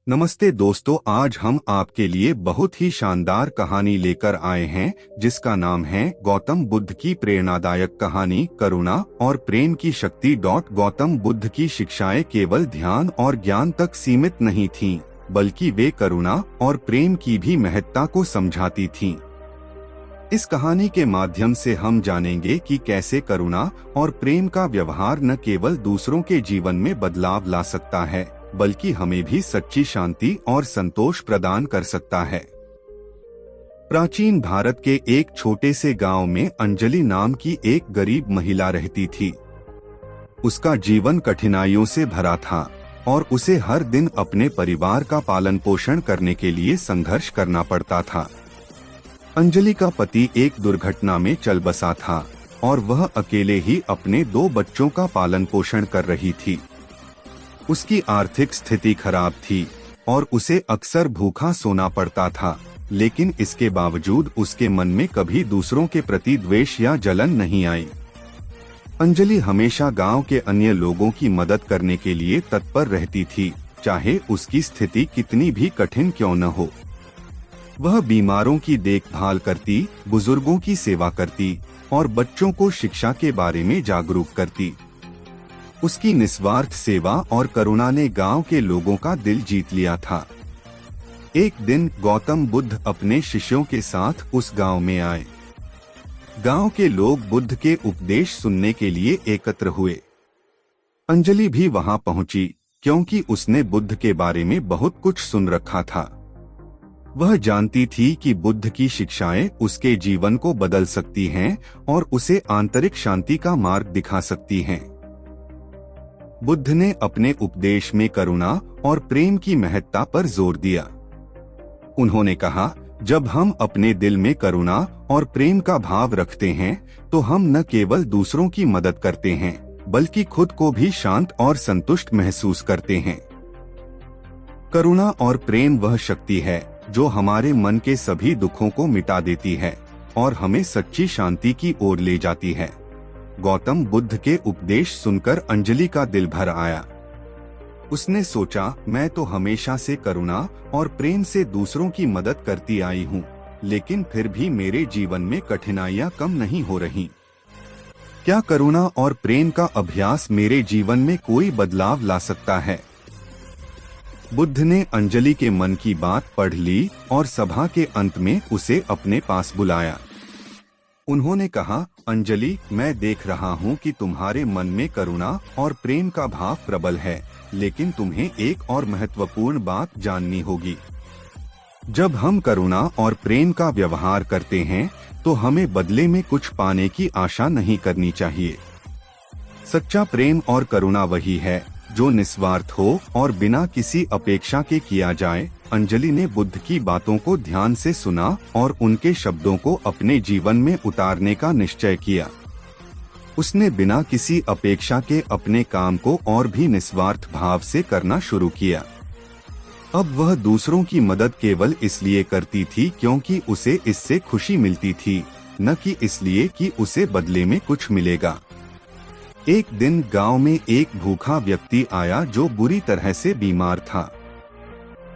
नमस्ते दोस्तों, आज हम आपके लिए बहुत ही शानदार कहानी लेकर आए हैं जिसका नाम है गौतम बुद्ध की प्रेरणादायक कहानी करुणा और प्रेम की शक्ति। गौतम बुद्ध की शिक्षाएं केवल ध्यान और ज्ञान तक सीमित नहीं थीं, बल्कि वे करुणा और प्रेम की भी महत्ता को समझाती थीं। इस कहानी के माध्यम से हम जानेंगे कि कैसे करुणा और प्रेम का व्यवहार न केवल दूसरों के जीवन में बदलाव ला सकता है, बल्कि हमें भी सच्ची शांति और संतोष प्रदान कर सकता है। प्राचीन भारत के एक छोटे से गांव में अंजलि नाम की एक गरीब महिला रहती थी। उसका जीवन कठिनाइयों से भरा था और उसे हर दिन अपने परिवार का पालन पोषण करने के लिए संघर्ष करना पड़ता था। अंजलि का पति एक दुर्घटना में चल बसा था और वह अकेले ही अपने 2 बच्चों का पालन पोषण कर रही थी। उसकी आर्थिक स्थिति खराब थी और उसे अक्सर भूखा सोना पड़ता था, लेकिन इसके बावजूद उसके मन में कभी दूसरों के प्रति द्वेष या जलन नहीं आई। अंजलि हमेशा गांव के अन्य लोगों की मदद करने के लिए तत्पर रहती थी, चाहे उसकी स्थिति कितनी भी कठिन क्यों न हो। वह बीमारों की देखभाल करती, बुजुर्गों की सेवा करती और बच्चों को शिक्षा के बारे में जागरूक करती। उसकी निस्वार्थ सेवा और करुणा ने गांव के लोगों का दिल जीत लिया था। एक दिन गौतम बुद्ध अपने शिष्यों के साथ उस गांव में आए। गांव के लोग बुद्ध के उपदेश सुनने के लिए एकत्र हुए। अंजलि भी वहां पहुंची, क्योंकि उसने बुद्ध के बारे में बहुत कुछ सुन रखा था। वह जानती थी कि बुद्ध की शिक्षाएं उसके जीवन को बदल सकती हैं और उसे आंतरिक शांति का मार्ग दिखा सकती हैं। बुद्ध ने अपने उपदेश में करुणा और प्रेम की महत्ता पर जोर दिया। उन्होंने कहा, जब हम अपने दिल में करुणा और प्रेम का भाव रखते हैं तो हम न केवल दूसरों की मदद करते हैं, बल्कि खुद को भी शांत और संतुष्ट महसूस करते हैं। करुणा और प्रेम वह शक्ति है जो हमारे मन के सभी दुखों को मिटा देती है और हमें सच्ची शांति की ओर ले जाती है। गौतम बुद्ध के उपदेश सुनकर अंजलि का दिल भर आया। उसने सोचा, मैं तो हमेशा से करुणा और प्रेम से दूसरों की मदद करती आई हूँ, लेकिन फिर भी मेरे जीवन में कठिनाइयाँ कम नहीं हो रही। क्या करुणा और प्रेम का अभ्यास मेरे जीवन में कोई बदलाव ला सकता है? बुद्ध ने अंजलि के मन की बात पढ़ ली और सभा के अंत में उसे अपने पास बुलाया। उन्होंने कहा, अंजलि, मैं देख रहा हूँ कि तुम्हारे मन में करुणा और प्रेम का भाव प्रबल है, लेकिन तुम्हें एक और महत्वपूर्ण बात जाननी होगी। जब हम करुणा और प्रेम का व्यवहार करते हैं तो हमें बदले में कुछ पाने की आशा नहीं करनी चाहिए। सच्चा प्रेम और करुणा वही है जो निस्वार्थ हो और बिना किसी अपेक्षा के किया जाए। अंजलि ने बुद्ध की बातों को ध्यान से सुना और उनके शब्दों को अपने जीवन में उतारने का निश्चय किया। उसने बिना किसी अपेक्षा के अपने काम को और भी निस्वार्थ भाव से करना शुरू किया। अब वह दूसरों की मदद केवल इसलिए करती थी क्योंकि उसे इससे खुशी मिलती थी, न कि इसलिए कि उसे बदले में कुछ मिलेगा। एक दिन गांव में एक भूखा व्यक्ति आया जो बुरी तरह से बीमार था।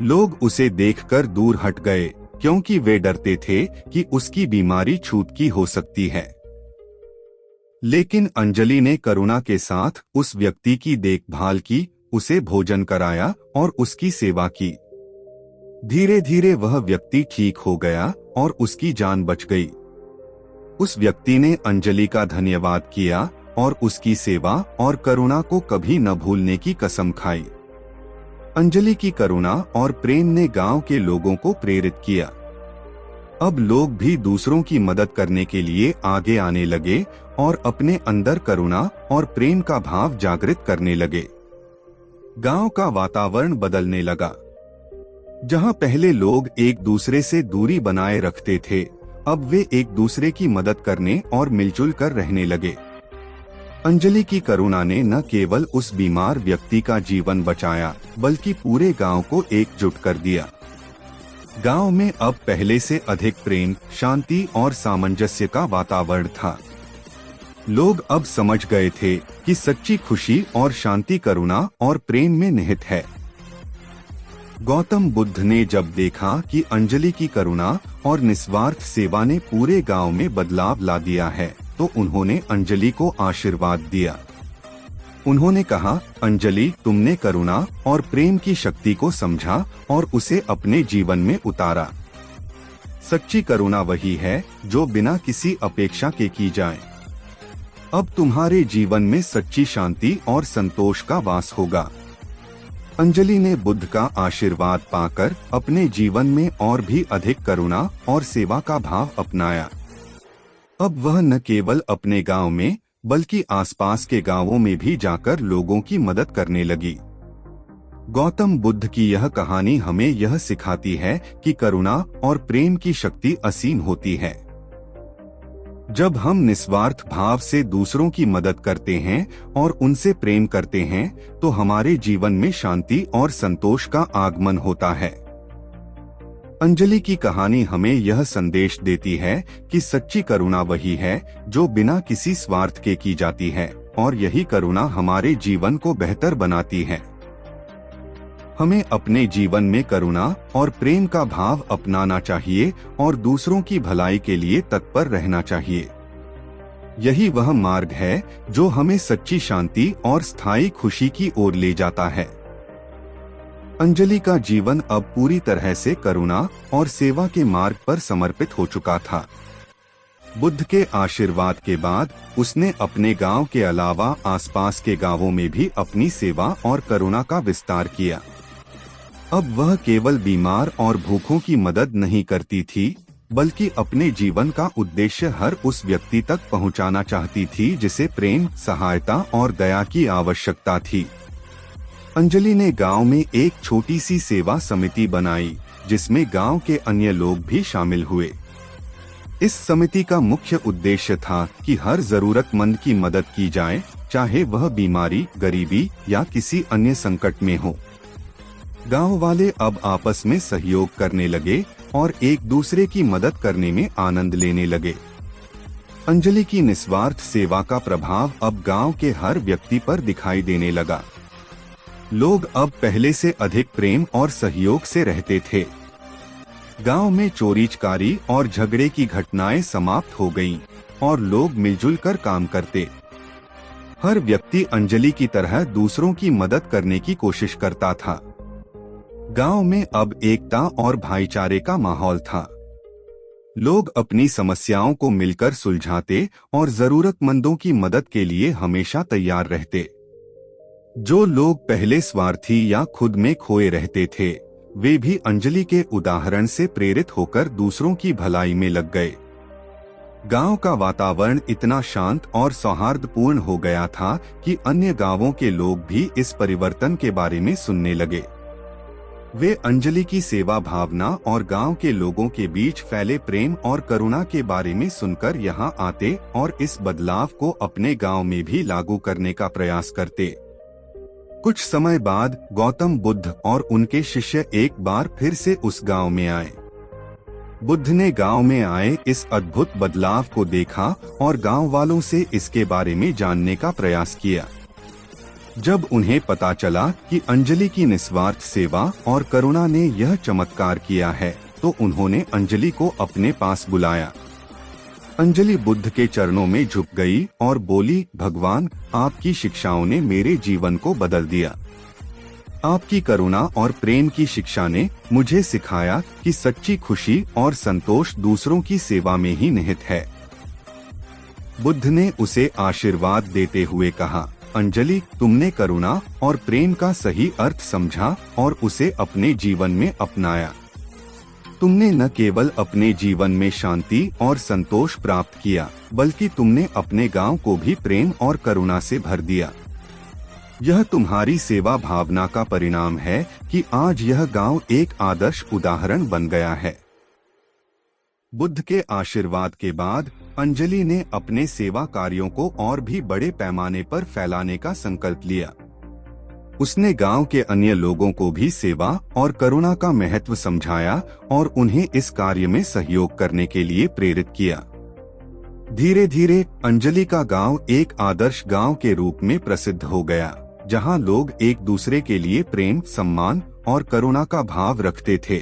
लोग उसे देखकर दूर हट गए, क्योंकि वे डरते थे कि उसकी बीमारी छूत की हो सकती है। लेकिन अंजलि ने करुणा के साथ उस व्यक्ति की देखभाल की, उसे भोजन कराया और उसकी सेवा की। धीरे धीरे वह व्यक्ति ठीक हो गया और उसकी जान बच गई। उस व्यक्ति ने अंजलि का धन्यवाद किया और उसकी सेवा और करुणा को कभी न भूलने की कसम खाई। अंजलि की करुणा और प्रेम ने गांव के लोगों को प्रेरित किया। अब लोग भी दूसरों की मदद करने के लिए आगे आने लगे और अपने अंदर करुणा और प्रेम का भाव जागृत करने लगे। गांव का वातावरण बदलने लगा। जहां पहले लोग एक दूसरे से दूरी बनाए रखते थे, अब वे एक दूसरे की मदद करने और मिलजुल कर रहने लगे। अंजलि की करुणा ने न केवल उस बीमार व्यक्ति का जीवन बचाया, बल्कि पूरे गांव को एकजुट कर दिया। गांव में अब पहले से अधिक प्रेम, शांति और सामंजस्य का वातावरण था। लोग अब समझ गए थे कि सच्ची खुशी और शांति करुणा और प्रेम में निहित है। गौतम बुद्ध ने जब देखा कि अंजलि की करुणा और निस्वार्थ सेवा ने पूरे गांव में बदलाव ला दिया है, तो उन्होंने अंजलि को आशीर्वाद दिया। उन्होंने कहा, अंजलि, तुमने करुणा और प्रेम की शक्ति को समझा और उसे अपने जीवन में उतारा। सच्ची करुणा वही है जो बिना किसी अपेक्षा के की जाए। अब तुम्हारे जीवन में सच्ची शांति और संतोष का वास होगा। अंजलि ने बुद्ध का आशीर्वाद पाकर अपने जीवन में और भी अधिक करुणा और सेवा का भाव अपनाया। अब वह न केवल अपने गांव में बल्कि आसपास के गांवों में भी जाकर लोगों की मदद करने लगी। गौतम बुद्ध की यह कहानी हमें यह सिखाती है कि करुणा और प्रेम की शक्ति असीम होती है। जब हम निस्वार्थ भाव से दूसरों की मदद करते हैं और उनसे प्रेम करते हैं, तो हमारे जीवन में शांति और संतोष का आगमन होता है। अंजलि की कहानी हमें यह संदेश देती है कि सच्ची करुणा वही है जो बिना किसी स्वार्थ के की जाती है, और यही करुणा हमारे जीवन को बेहतर बनाती है। हमें अपने जीवन में करुणा और प्रेम का भाव अपनाना चाहिए और दूसरों की भलाई के लिए तत्पर रहना चाहिए। यही वह मार्ग है जो हमें सच्ची शांति और स्थायी खुशी की ओर ले जाता है। अंजलि का जीवन अब पूरी तरह से करुणा और सेवा के मार्ग पर समर्पित हो चुका था। बुद्ध के आशीर्वाद के बाद उसने अपने गांव के अलावा आसपास के गांवों में भी अपनी सेवा और करुणा का विस्तार किया। अब वह केवल बीमार और भूखों की मदद नहीं करती थी, बल्कि अपने जीवन का उद्देश्य हर उस व्यक्ति तक पहुंचाना चाहती थी जिसे प्रेम, सहायता और दया की आवश्यकता थी। अंजलि ने गांव में एक छोटी सी सेवा समिति बनाई, जिसमें गांव के अन्य लोग भी शामिल हुए। इस समिति का मुख्य उद्देश्य था कि हर जरूरतमंद की मदद की जाए, चाहे वह बीमारी, गरीबी या किसी अन्य संकट में हो। गांव वाले अब आपस में सहयोग करने लगे और एक दूसरे की मदद करने में आनंद लेने लगे। अंजलि की निस्वार्थ सेवा का प्रभाव अब गांव के हर व्यक्ति पर दिखाई देने लगा। लोग अब पहले से अधिक प्रेम और सहयोग से रहते थे। गांव में चोरी-चकारी और झगड़े की घटनाएं समाप्त हो गईं और लोग मिलजुल कर काम करते। हर व्यक्ति अंजलि की तरह दूसरों की मदद करने की कोशिश करता था। गांव में अब एकता और भाईचारे का माहौल था। लोग अपनी समस्याओं को मिलकर सुलझाते और जरूरतमंदों की मदद के लिए हमेशा तैयार रहते। जो लोग पहले स्वार्थी या खुद में खोए रहते थे, वे भी अंजलि के उदाहरण से प्रेरित होकर दूसरों की भलाई में लग गए। गांव का वातावरण इतना शांत और सौहार्दपूर्ण हो गया था कि अन्य गांवों के लोग भी इस परिवर्तन के बारे में सुनने लगे। वे अंजलि की सेवा भावना और गांव के लोगों के बीच फैले प्रेम और करुणा के बारे में सुनकर यहां आते और इस बदलाव को अपने गांव में भी लागू करने का प्रयास करते। कुछ समय बाद गौतम बुद्ध और उनके शिष्य एक बार फिर से उस गांव में आए। बुद्ध ने गांव में आए इस अद्भुत बदलाव को देखा और गांव वालों से इसके बारे में जानने का प्रयास किया। जब उन्हें पता चला कि अंजलि की निस्वार्थ सेवा और करुणा ने यह चमत्कार किया है, तो उन्होंने अंजलि को अपने पास बुलाया। अंजलि बुद्ध के चरणों में झुक गई और बोली, भगवान, आपकी शिक्षाओं ने मेरे जीवन को बदल दिया। आपकी करुणा और प्रेम की शिक्षा ने मुझे सिखाया कि सच्ची खुशी और संतोष दूसरों की सेवा में ही निहित है। बुद्ध ने उसे आशीर्वाद देते हुए कहा, अंजलि, तुमने करुणा और प्रेम का सही अर्थ समझा और उसे अपने जीवन में अपनाया। तुमने न केवल अपने जीवन में शांति और संतोष प्राप्त किया, बल्कि तुमने अपने गांव को भी प्रेम और करुणा से भर दिया। यह तुम्हारी सेवा भावना का परिणाम है कि आज यह गांव एक आदर्श उदाहरण बन गया है। बुद्ध के आशीर्वाद के बाद अंजलि ने अपने सेवा कार्यों को और भी बड़े पैमाने पर फैलाने का संकल्प लिया। उसने गांव के अन्य लोगों को भी सेवा और करुणा का महत्व समझाया और उन्हें इस कार्य में सहयोग करने के लिए प्रेरित किया। धीरे धीरे अंजलि का गांव एक आदर्श गांव के रूप में प्रसिद्ध हो गया, जहां लोग एक दूसरे के लिए प्रेम, सम्मान और करुणा का भाव रखते थे।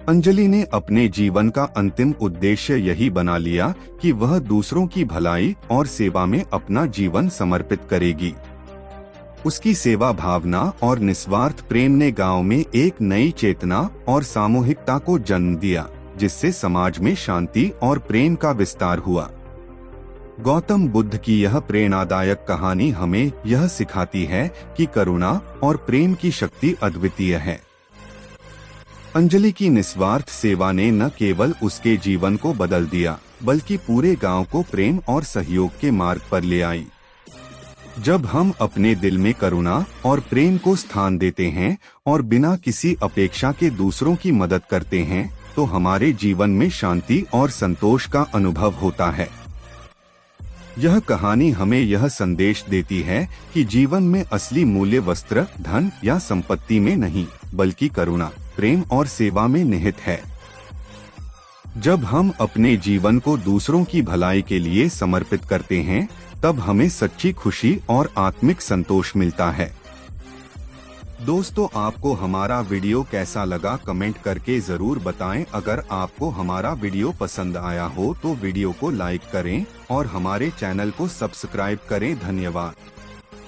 अंजलि ने अपने जीवन का अंतिम उद्देश्य यही बना लिया कि वह दूसरों की भलाई और सेवा में अपना जीवन समर्पित करेगी। उसकी सेवा भावना और निस्वार्थ प्रेम ने गांव में एक नई चेतना और सामूहिकता को जन्म दिया, जिससे समाज में शांति और प्रेम का विस्तार हुआ। गौतम बुद्ध की यह प्रेरणादायक कहानी हमें यह सिखाती है कि करुणा और प्रेम की शक्ति अद्वितीय है। अंजलि की निस्वार्थ सेवा ने न केवल उसके जीवन को बदल दिया, बल्कि पूरे गांव को प्रेम और सहयोग के मार्ग पर ले आई। जब हम अपने दिल में करुणा और प्रेम को स्थान देते हैं और बिना किसी अपेक्षा के दूसरों की मदद करते हैं, तो हमारे जीवन में शांति और संतोष का अनुभव होता है। यह कहानी हमें यह संदेश देती है कि जीवन में असली मूल्य वस्त्र, धन या संपत्ति में नहीं, बल्कि करुणा, प्रेम और सेवा में निहित है। जब हम अपने जीवन को दूसरों की भलाई के लिए समर्पित करते हैं, तब हमें सच्ची खुशी और आत्मिक संतोष मिलता है। दोस्तों, आपको हमारा वीडियो कैसा लगा कमेंट करके जरूर बताएं। अगर आपको हमारा वीडियो पसंद आया हो तो वीडियो को लाइक करें और हमारे चैनल को सब्सक्राइब करें। धन्यवाद।